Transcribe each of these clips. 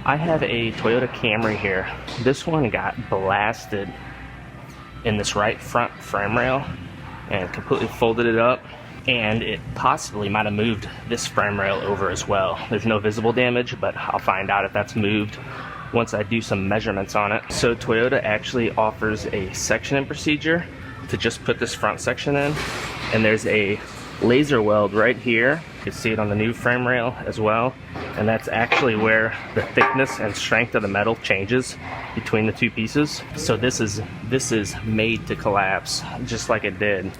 I have a Toyota Camry here. This one got blasted in this right front frame rail and completely folded it up, and it possibly might have moved this frame rail over as well. There's no visible damage, but I'll find out if that's moved once I do some measurements on it. So Toyota actually offers a sectioning procedure to just put this front section in, and there's a laser weld right here. You can see it on the new frame rail as well, and that's actually where the thickness and strength of the metal changes between the two pieces. So this is made to collapse just like it did.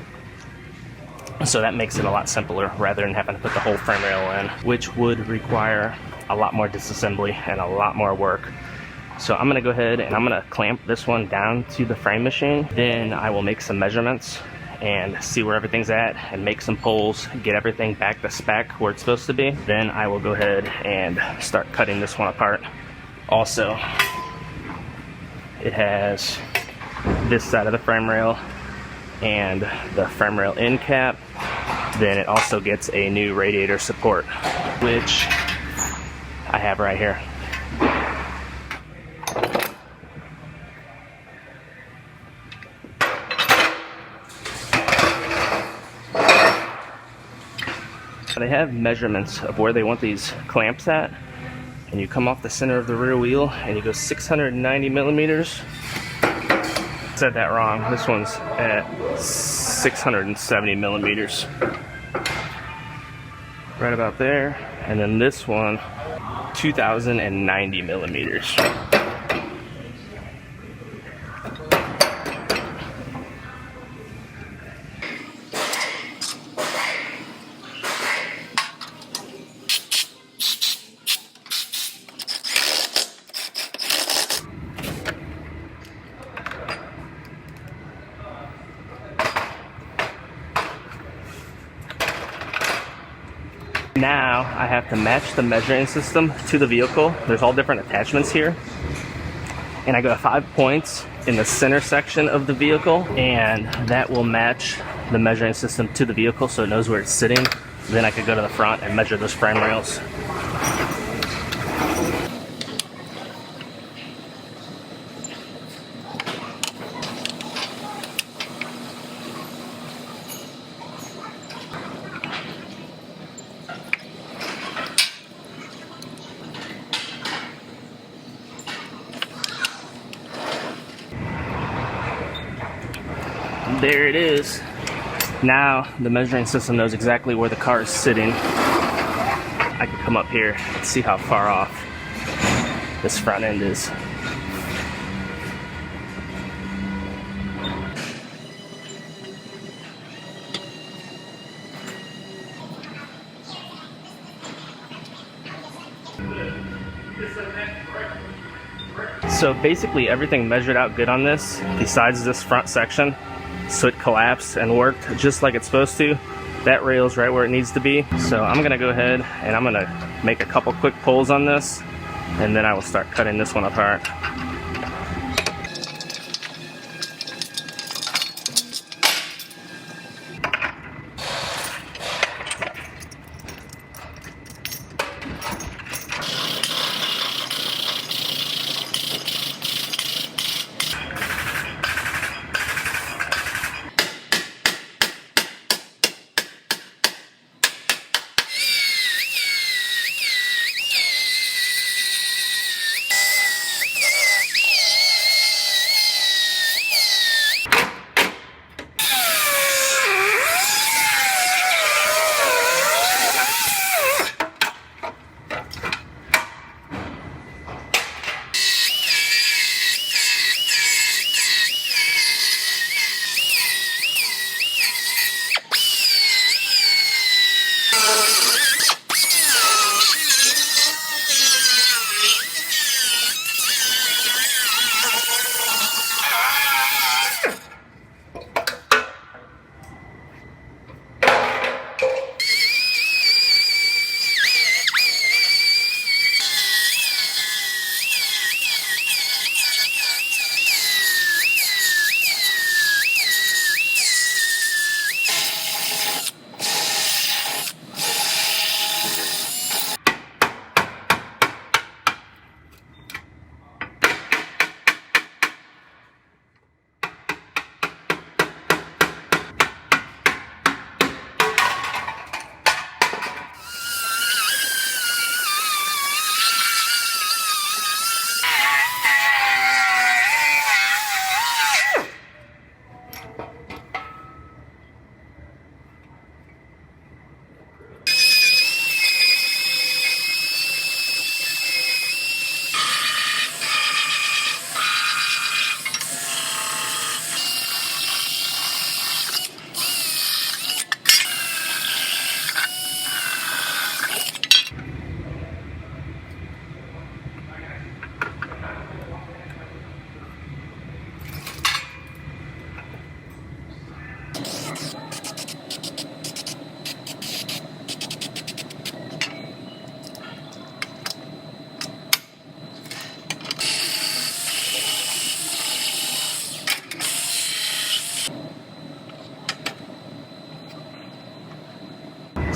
So that makes it a lot simpler rather than having to put the whole frame rail in, which would require a lot more disassembly and a lot more work. So I'm gonna go ahead and I'm gonna clamp this one down to the frame machine. Then I will make some measurements and see where everything's at and make some pulls, get everything back to spec where it's supposed to be. Then I will go ahead and start cutting this one apart. Also, it has this side of the frame rail and the frame rail end cap. Then it also gets a new radiator support, which I have right here. They have measurements of where they want these clamps at, and you come off the center of the rear wheel and you go 690 millimeters. Said that wrong. This one's at 670 millimeters. Right about there. And then this one, 2090 millimeters. Now I have to match the measuring system to the vehicle. There's all different attachments here, and I got 5 points in the center section of the vehicle, and that will match the measuring system to the vehicle so it knows where it's sitting. Then I could go to the front and measure those frame rails. There it is. Now the measuring system knows exactly where the car is sitting. I can come up here and see how far off this front end is. So basically everything measured out good on this besides this front section. So it collapsed and worked just like it's supposed to. That rail's right where it needs to be. So I'm gonna go ahead and I'm gonna make a couple quick pulls on this, and then I will start cutting this one apart.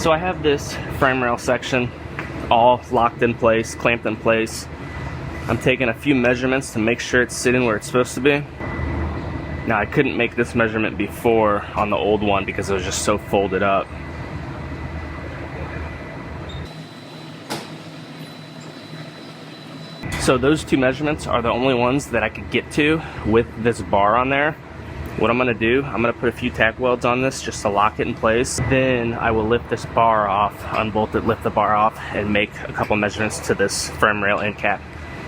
So I have this frame rail section all locked in place, clamped in place. I'm taking a few measurements to make sure it's sitting where it's supposed to be. Now I couldn't make this measurement before on the old one because it was just so folded up. So those two measurements are the only ones that I could get to with this bar on there. What I'm gonna do, I'm gonna put a few tack welds on this just to lock it in place. Then I will lift this bar off, unbolt it, lift the bar off, and make a couple measurements to this frame rail end cap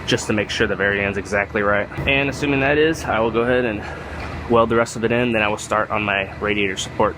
just to make sure the very end's exactly right. And assuming that is, I will go ahead and weld the rest of it in, then I will start on my radiator support.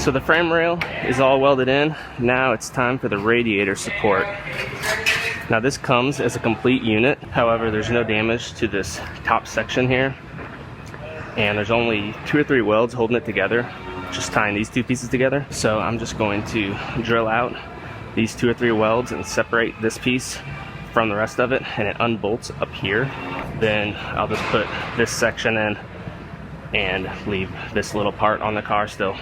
So the frame rail is all welded in. Now it's time for the radiator support. Now this comes as a complete unit. However, there's no damage to this top section here. And there's only 2 or 3 welds holding it together, just tying these two pieces together. So I'm just going to drill out these 2 or 3 welds and separate this piece from the rest of it, and it unbolts up here. Then I'll just put this section in and leave this little part on the car still.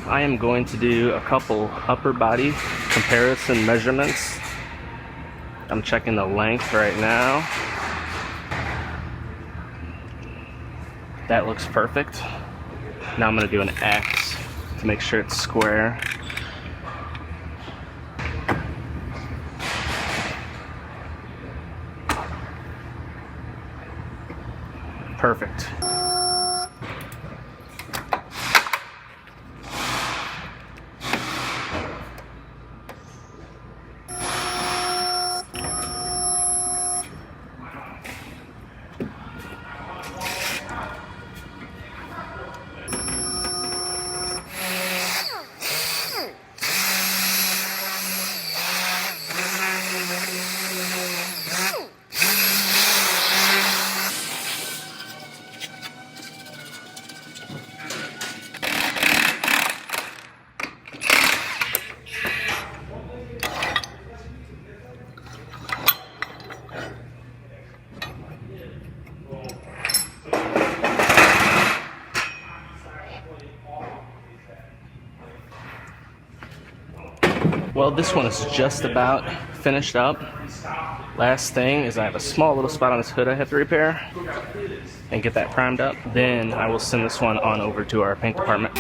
I am going to do a couple upper body comparison measurements. I'm checking the length right now. That looks perfect. Now I'm going to do an X to make sure it's square. Perfect. Well, this one is just about finished up. Last thing is I have a small little spot on this hood I have to repair and get that primed up. Then I will send this one on over to our paint department.